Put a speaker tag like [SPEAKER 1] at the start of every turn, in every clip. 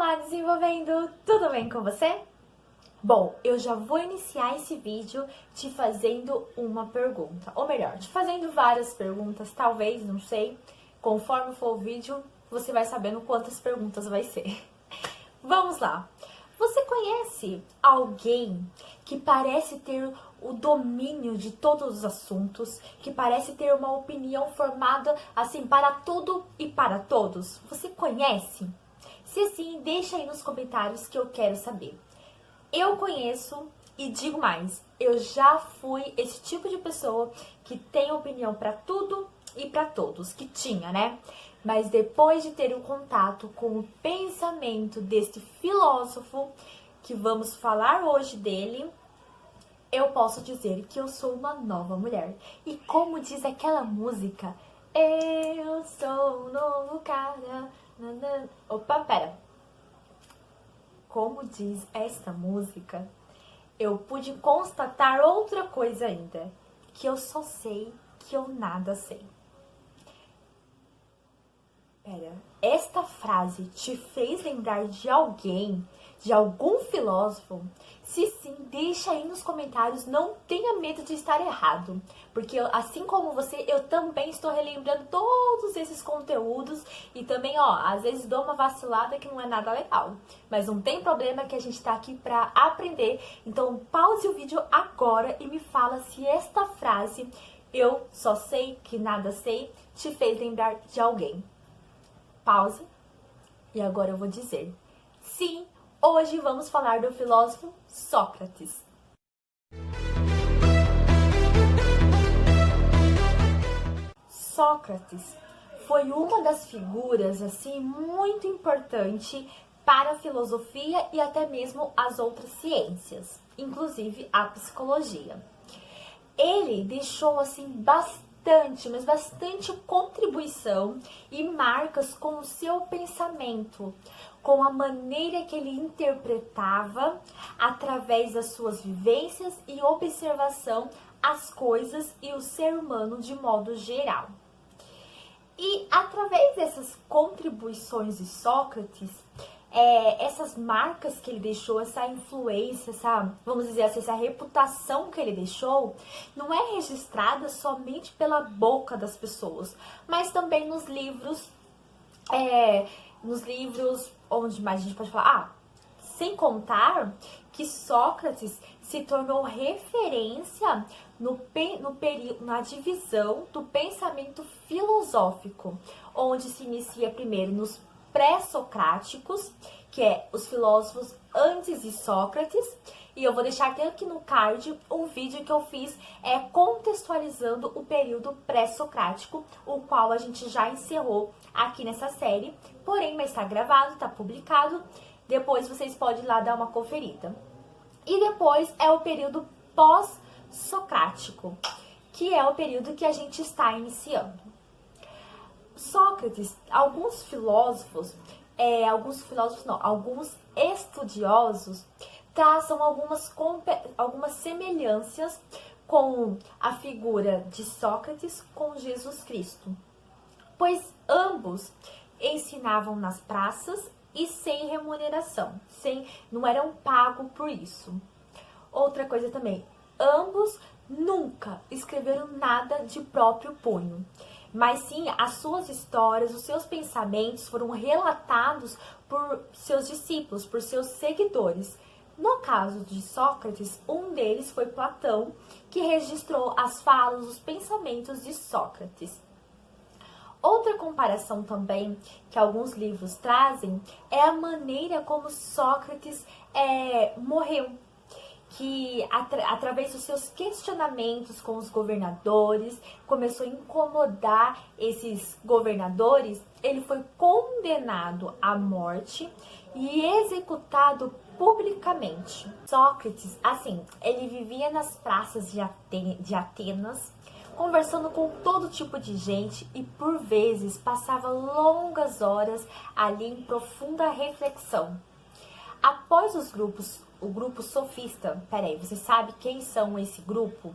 [SPEAKER 1] Olá, desenvolvendo! Tudo bem com você? Bom, eu já vou iniciar esse vídeo te fazendo uma pergunta. Ou melhor, te fazendo várias perguntas, talvez, não sei. Conforme for o vídeo, você vai sabendo quantas perguntas vai ser. Vamos lá! Você conhece alguém que parece ter o domínio de todos os assuntos, que parece ter uma opinião formada assim para tudo e para todos? Você conhece? Se sim, deixa aí nos comentários que eu quero saber. Eu conheço e digo mais, eu já fui esse tipo de pessoa que tem opinião para tudo e para todos, que tinha, né? Mas depois de ter um contato com o pensamento deste filósofo, que vamos falar hoje dele, eu posso dizer que eu sou uma nova mulher. E como diz aquela música, eu sou um novo cara. Opa, pera. Como diz esta música, eu pude constatar outra coisa ainda, que eu só sei que eu nada sei. Pera, esta frase te fez lembrar de alguém, de algum filósofo? Se sim, deixa aí nos comentários, não tenha medo de estar errado. Porque assim como você, eu também estou relembrando todos esses conteúdos e também, às vezes dou uma vacilada que não é nada legal. Mas não tem problema que a gente tá aqui pra aprender. Então pause o vídeo agora e me fala se esta frase, eu só sei que nada sei, te fez lembrar de alguém. Pausa. E agora eu vou dizer. Sim, hoje vamos falar do filósofo Sócrates. Sócrates foi uma das figuras assim muito importante para a filosofia e até mesmo as outras ciências, inclusive a psicologia. Ele deixou assim bastante contribuição e marcas com o seu pensamento, com a maneira que ele interpretava através das suas vivências e observação as coisas e o ser humano de modo geral. E através dessas contribuições de Sócrates, essas marcas que ele deixou, essa influência, vamos dizer assim, essa reputação que ele deixou, não é registrada somente pela boca das pessoas, mas também nos livros onde mais a gente pode falar, sem contar que Sócrates se tornou referência na divisão do pensamento filosófico, onde se inicia primeiro nos pré-socráticos, que é os filósofos antes de Sócrates, e eu vou deixar aqui no card um vídeo que eu fiz contextualizando o período pré-socrático, o qual a gente já encerrou aqui nessa série, porém, mas está gravado, está publicado, depois vocês podem ir lá dar uma conferida. E depois é o período pós-socrático, que é o período que a gente está iniciando. Sócrates, alguns estudiosos traçam algumas semelhanças com a figura de Sócrates com Jesus Cristo, pois ambos ensinavam nas praças e sem remuneração, não eram pagos por isso. Outra coisa também, ambos nunca escreveram nada de próprio punho, mas sim as suas histórias, os seus pensamentos foram relatados por seus discípulos, por seus seguidores. No caso de Sócrates, um deles foi Platão, que registrou as falas, os pensamentos de Sócrates. Outra comparação também que alguns livros trazem é a maneira como Sócrates morreu, que através dos seus questionamentos com os governadores, começou a incomodar esses governadores, ele foi condenado à morte e executado publicamente. Sócrates, assim, ele vivia nas praças de Atenas, conversando com todo tipo de gente e por vezes passava longas horas ali em profunda reflexão. Após o grupo sofista, você sabe quem são esse grupo?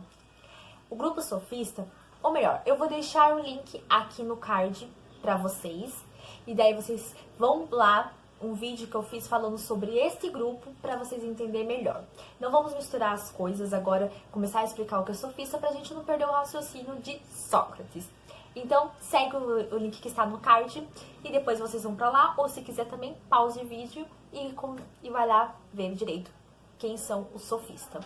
[SPEAKER 1] O grupo sofista, ou melhor, eu vou deixar o link aqui no card para vocês, e daí vocês vão lá um vídeo que eu fiz falando sobre este grupo para vocês entenderem melhor. Não vamos misturar as coisas agora, começar a explicar o que é sofista pra gente não perder o raciocínio de Sócrates. Então, segue o link que está no card e depois vocês vão pra lá, ou se quiser também, pause o vídeo e vai lá ver direito quem são os sofistas.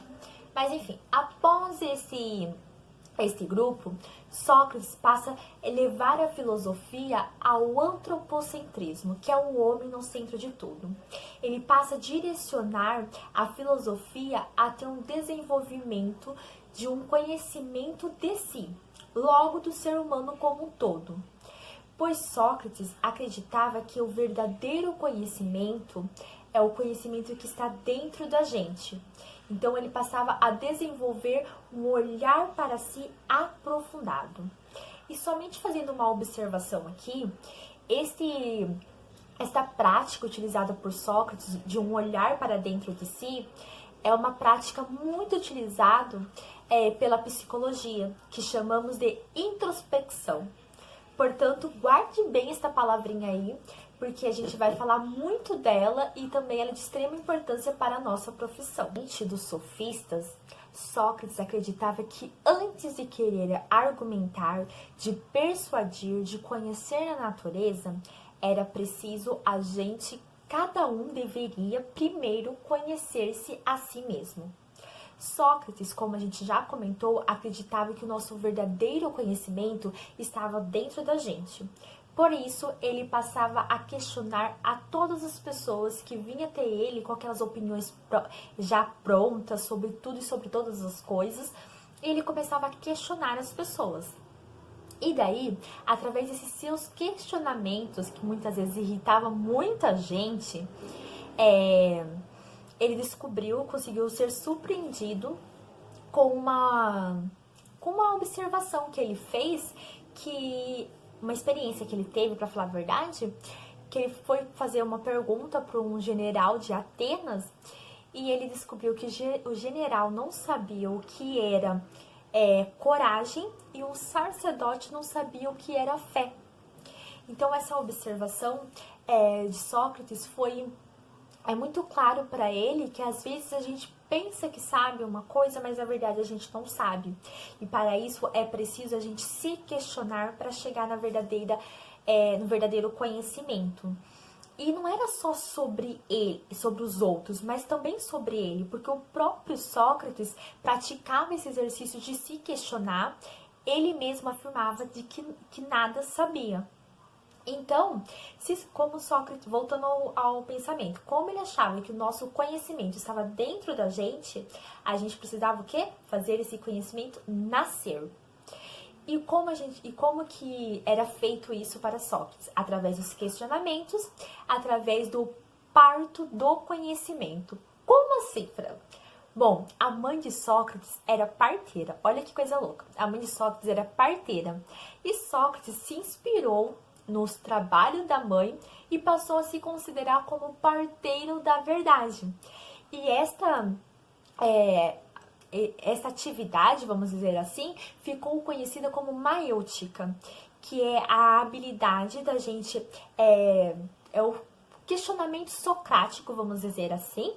[SPEAKER 1] Mas enfim, após este grupo, Sócrates passa a levar a filosofia ao antropocentrismo, que é o homem no centro de tudo. Ele passa a direcionar a filosofia a ter um desenvolvimento de um conhecimento de si, logo do ser humano como um todo. Pois Sócrates acreditava que o verdadeiro conhecimento é o conhecimento que está dentro da gente. Então ele passava a desenvolver um olhar para si aprofundado. E somente fazendo uma observação aqui, esta prática utilizada por Sócrates de um olhar para dentro de si é uma prática muito utilizada pela psicologia, que chamamos de introspecção. Portanto, guarde bem esta palavrinha aí, porque a gente vai falar muito dela e também ela é de extrema importância para a nossa profissão. Dos sofistas, Sócrates acreditava que antes de querer argumentar, de persuadir, de conhecer a natureza, era preciso cada um deveria primeiro conhecer-se a si mesmo. Sócrates, como a gente já comentou, acreditava que o nosso verdadeiro conhecimento estava dentro da gente. Por isso, ele passava a questionar a todas as pessoas que vinham até ele com aquelas opiniões já prontas sobre tudo e sobre todas as coisas. Ele começava a questionar as pessoas. E daí, através desses seus questionamentos, que muitas vezes irritavam muita gente, ele conseguiu ser surpreendido com uma observação que ele fez, uma experiência que ele teve, para falar a verdade, que ele foi fazer uma pergunta para um general de Atenas e ele descobriu que o general não sabia o que era coragem e o sacerdote não sabia o que era fé. Então essa observação de Sócrates é muito claro para ele que às vezes a gente pensa que sabe uma coisa, mas na verdade a gente não sabe. E para isso é preciso a gente se questionar para chegar no verdadeiro conhecimento. E não era só sobre ele, sobre os outros, mas também sobre ele, porque o próprio Sócrates praticava esse exercício de se questionar, ele mesmo afirmava de que nada sabia. Então, como Sócrates, voltando ao pensamento, como ele achava que o nosso conhecimento estava dentro da gente, a gente precisava o quê? Fazer esse conhecimento nascer. E como que era feito isso para Sócrates? Através dos questionamentos, através do parto do conhecimento. Como assim, Fran? Bom, a mãe de Sócrates era parteira. Olha que coisa louca. A mãe de Sócrates era parteira. E Sócrates se inspirou nos trabalhos da mãe e passou a se considerar como parteiro da verdade. E essa atividade, vamos dizer assim, ficou conhecida como maêutica, que é a habilidade da gente, é o questionamento socrático, vamos dizer assim,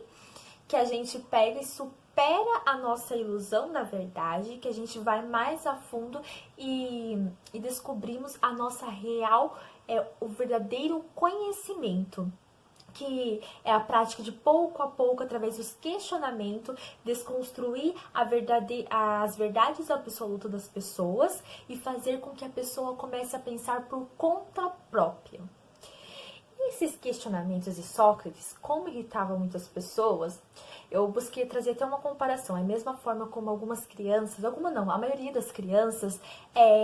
[SPEAKER 1] que a gente pega e supera a nossa ilusão da verdade, que a gente vai mais a fundo e descobrimos a nossa o verdadeiro conhecimento, que é a prática de pouco a pouco, através dos questionamentos, desconstruir as verdades absolutas das pessoas e fazer com que a pessoa comece a pensar por conta própria. E esses questionamentos de Sócrates, como irritavam muitas pessoas, eu busquei trazer até uma comparação. É a mesma forma como algumas crianças, a maioria das crianças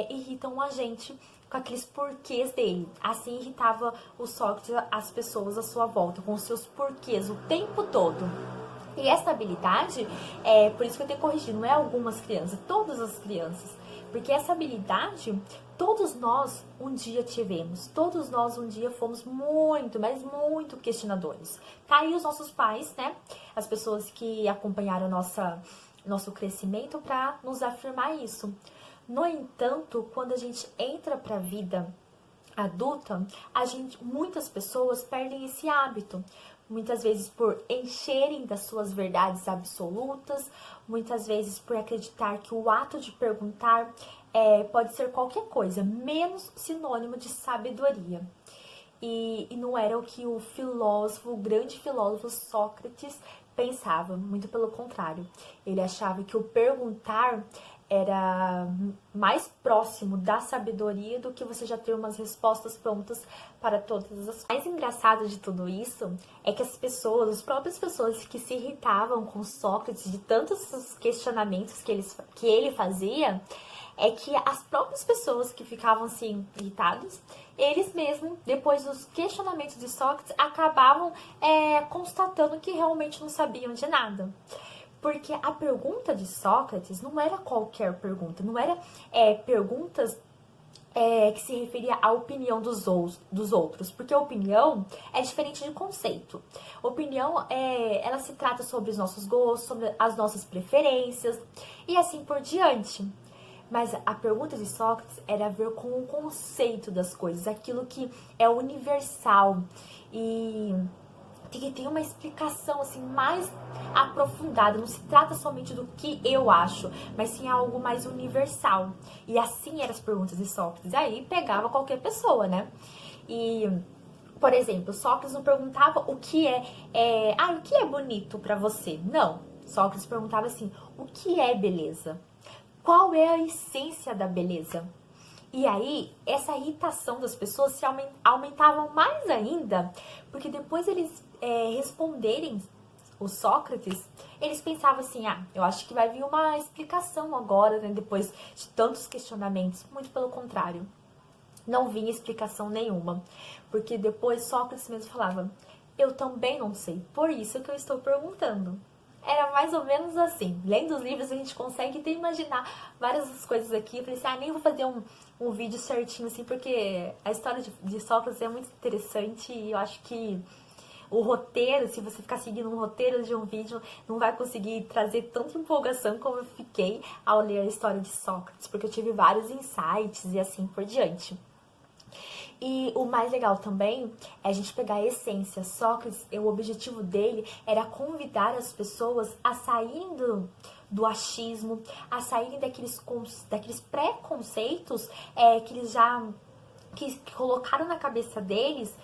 [SPEAKER 1] irritam a gente com aqueles porquês dele. Assim irritava o Sócrates as pessoas à sua volta, com os seus porquês o tempo todo. E essa habilidade, por isso que eu tenho corrigido, não é algumas crianças, todas as crianças. Porque essa habilidade, todos nós um dia tivemos, todos nós um dia fomos muito, mas muito questionadores. Tá aí os nossos pais, né? As pessoas que acompanharam nosso crescimento para nos afirmar isso. No entanto, quando a gente entra para a vida adulta, muitas pessoas perdem esse hábito. Muitas vezes por encherem das suas verdades absolutas, muitas vezes por acreditar que o ato de perguntar pode ser qualquer coisa, menos sinônimo de sabedoria. E não era o que o grande filósofo Sócrates pensava, muito pelo contrário. Ele achava que o perguntar era mais próximo da sabedoria do que você já ter umas respostas prontas para todas as coisas. O mais engraçado de tudo isso é que as próprias pessoas que se irritavam com Sócrates de tantos questionamentos que ele fazia, é que as próprias pessoas que ficavam assim irritados, eles mesmos, depois dos questionamentos de Sócrates, acabavam constatando que realmente não sabiam de nada. Porque a pergunta de Sócrates não era qualquer pergunta, não era perguntas que se referia à opinião dos outros, porque a opinião é diferente de conceito. Opinião, ela se trata sobre os nossos gostos, sobre as nossas preferências e assim por diante. Mas a pergunta de Sócrates era a ver com o conceito das coisas, aquilo que é universal e que tem uma explicação assim mais aprofundada. Não se trata somente do que eu acho, mas sim algo mais universal. E assim eram as perguntas de Sócrates. E aí pegava qualquer pessoa, né? E, por exemplo, Sócrates não perguntava o que o que é bonito pra você? Não. Sócrates perguntava assim, o que é beleza? Qual é a essência da beleza? E aí, essa irritação das pessoas se aumentava mais ainda, porque depois eles responderem o Sócrates, eles pensavam assim, eu acho que vai vir uma explicação agora, né, depois de tantos questionamentos. Muito pelo contrário, não vinha explicação nenhuma, porque depois Sócrates mesmo falava, eu também não sei, por isso que eu estou perguntando. Era mais ou menos assim. Lendo os livros, a gente consegue até imaginar várias coisas aqui. Eu falei assim, nem vou fazer um vídeo certinho, assim, porque a história de Sócrates é muito interessante e eu acho que o roteiro, se você ficar seguindo um roteiro de um vídeo, não vai conseguir trazer tanta empolgação como eu fiquei ao ler a história de Sócrates, porque eu tive vários insights e assim por diante. E o mais legal também é a gente pegar a essência. Sócrates, o objetivo dele era convidar as pessoas a saírem do achismo, a saírem daqueles preconceitos que eles já que colocaram na cabeça deles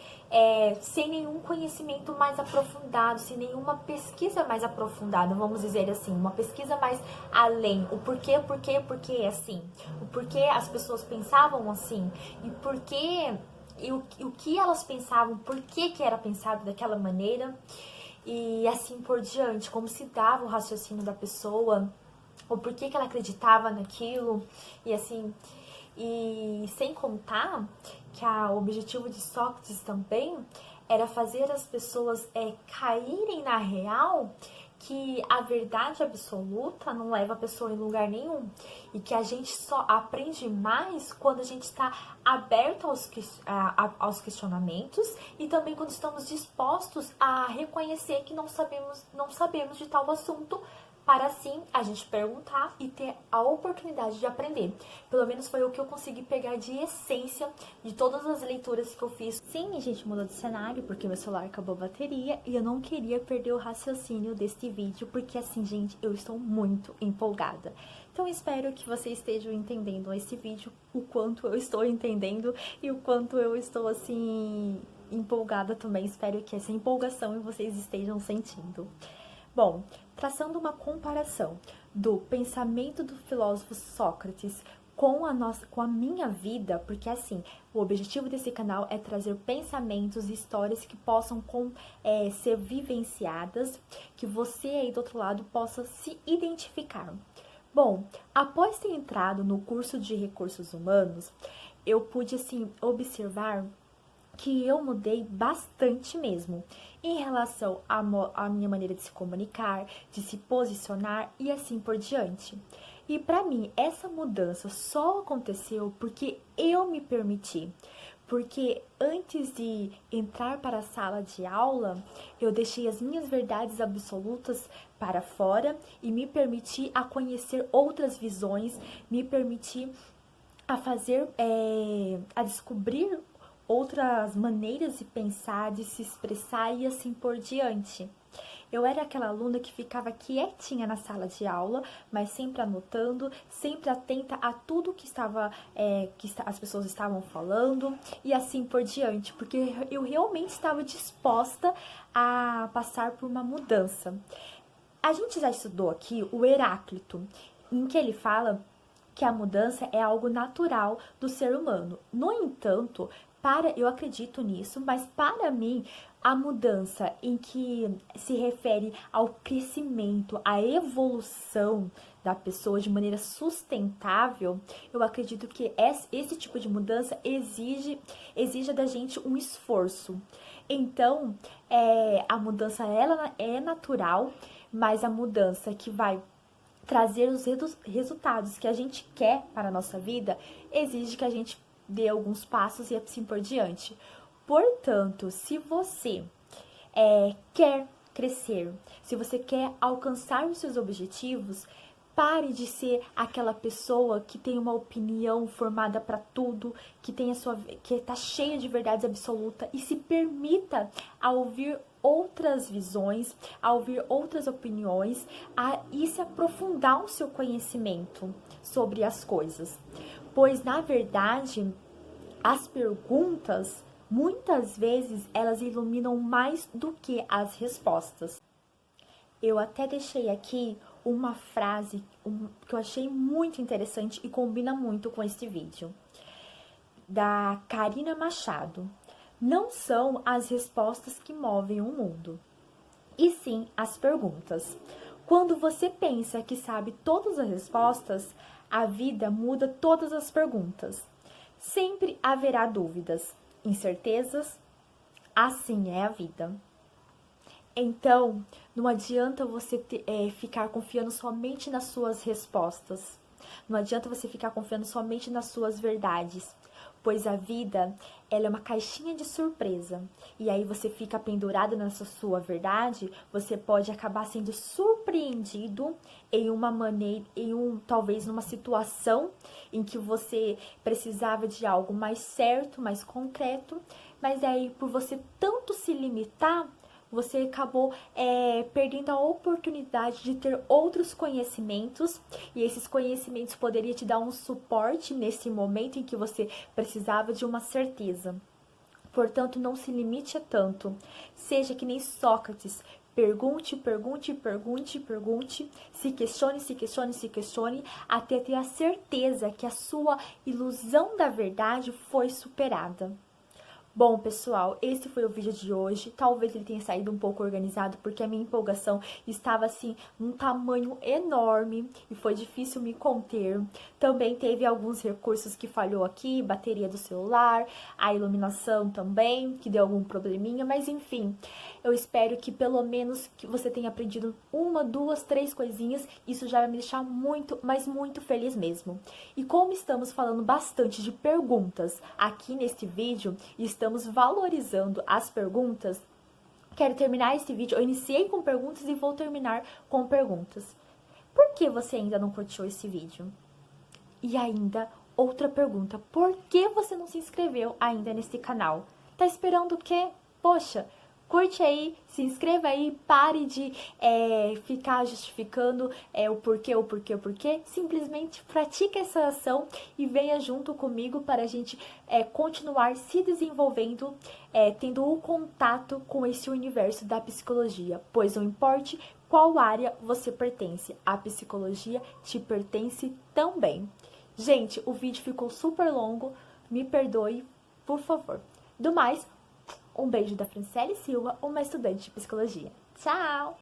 [SPEAKER 1] sem nenhum conhecimento mais aprofundado, sem nenhuma pesquisa mais aprofundada, vamos dizer assim, uma pesquisa mais além, o porquê é assim, o porquê as pessoas pensavam assim, e porquê, e o que elas pensavam, por que era pensado daquela maneira, e assim por diante, como se dava o raciocínio da pessoa, ou por que ela acreditava naquilo, e assim... E sem contar que o objetivo de Sócrates também era fazer as pessoas caírem na real que a verdade absoluta não leva a pessoa em lugar nenhum. E que a gente só aprende mais quando a gente está aberto aos questionamentos e também quando estamos dispostos a reconhecer que não sabemos de tal assunto, para assim a gente perguntar e ter a oportunidade de aprender. Pelo menos foi o que eu consegui pegar de essência de todas as leituras que eu fiz. Sim, a gente mudou de cenário porque meu celular acabou a bateria e eu não queria perder o raciocínio deste vídeo, porque assim, gente, eu estou muito empolgada. Então espero que vocês estejam entendendo esse vídeo, o quanto eu estou entendendo e o quanto eu estou assim empolgada também. Espero que essa empolgação vocês estejam sentindo. Bom, traçando uma comparação do pensamento do filósofo Sócrates com a minha vida, porque assim, o objetivo desse canal é trazer pensamentos e histórias que possam ser vivenciadas, que você aí do outro lado possa se identificar. Bom, após ter entrado no curso de recursos humanos, eu pude assim observar que eu mudei bastante mesmo em relação à minha maneira de se comunicar, de se posicionar e assim por diante. E para mim, essa mudança só aconteceu porque eu me permiti. Porque antes de entrar para a sala de aula, eu deixei as minhas verdades absolutas para fora e me permiti a conhecer outras visões, me permiti a descobrir outras maneiras de pensar, de se expressar e assim por diante. Eu era aquela aluna que ficava quietinha na sala de aula, mas sempre anotando, sempre atenta a tudo que as pessoas estavam falando e assim por diante, porque eu realmente estava disposta a passar por uma mudança. A gente já estudou aqui o Heráclito, em que ele fala que a mudança é algo natural do ser humano. No entanto, eu acredito nisso, mas para mim, a mudança em que se refere ao crescimento, à evolução da pessoa de maneira sustentável, eu acredito que esse tipo de mudança exige da gente um esforço. Então, a mudança ela é natural, mas a mudança que vai trazer os resultados que a gente quer para a nossa vida exige que a gente dê alguns passos e assim por diante. Portanto, se você quer crescer, se você quer alcançar os seus objetivos, pare de ser aquela pessoa que tem uma opinião formada para tudo, que está cheia de verdades absolutas e se permita a ouvir outras visões, a ouvir outras opiniões e se aprofundar o seu conhecimento sobre as coisas. Pois, na verdade, as perguntas, muitas vezes, elas iluminam mais do que as respostas. Eu até deixei aqui uma frase que eu achei muito interessante e combina muito com este vídeo, da Karina Machado. Não são as respostas que movem o mundo, e sim as perguntas. Quando você pensa que sabe todas as respostas, a vida muda todas as perguntas. Sempre haverá dúvidas, incertezas, assim é a vida. Então, não adianta você ficar confiando somente nas suas respostas. Não adianta você ficar confiando somente nas suas verdades. Pois a vida, ela é uma caixinha de surpresa. E aí você fica pendurado nessa sua verdade, você pode acabar sendo surpreendido talvez numa situação em que você precisava de algo mais certo, mais concreto, mas aí por você tanto se limitar, você acabou perdendo a oportunidade de ter outros conhecimentos, e esses conhecimentos poderiam te dar um suporte nesse momento em que você precisava de uma certeza. Portanto, não se limite a tanto. Seja que nem Sócrates. Pergunte, pergunte, pergunte, pergunte, se questione, se questione, se questione, até ter a certeza que a sua ilusão da verdade foi superada. Bom, pessoal, esse foi o vídeo de hoje. Talvez ele tenha saído um pouco organizado, porque a minha empolgação estava, assim, num tamanho enorme e foi difícil me conter. Também teve alguns recursos que falhou aqui, bateria do celular, a iluminação também, que deu algum probleminha, mas enfim, eu espero que pelo menos que você tenha aprendido uma, duas, três coisinhas. Isso já vai me deixar muito, mas muito feliz mesmo. E como estamos falando bastante de perguntas aqui neste vídeo, estamos valorizando as perguntas, quero terminar esse vídeo. Eu iniciei com perguntas e vou terminar com perguntas. Por que você ainda não curtiu esse vídeo? E ainda, outra pergunta, por que você não se inscreveu ainda nesse canal? Tá esperando o quê? Poxa, curte aí, se inscreva aí, pare de ficar justificando o porquê. Simplesmente pratique essa ação e venha junto comigo para a gente continuar se desenvolvendo, tendo um contato com esse universo da psicologia. Pois não importe qual área você pertence, a psicologia te pertence também. Gente, o vídeo ficou super longo, me perdoe, por favor. Do mais, um beijo da Franciele Silva, uma estudante de psicologia. Tchau!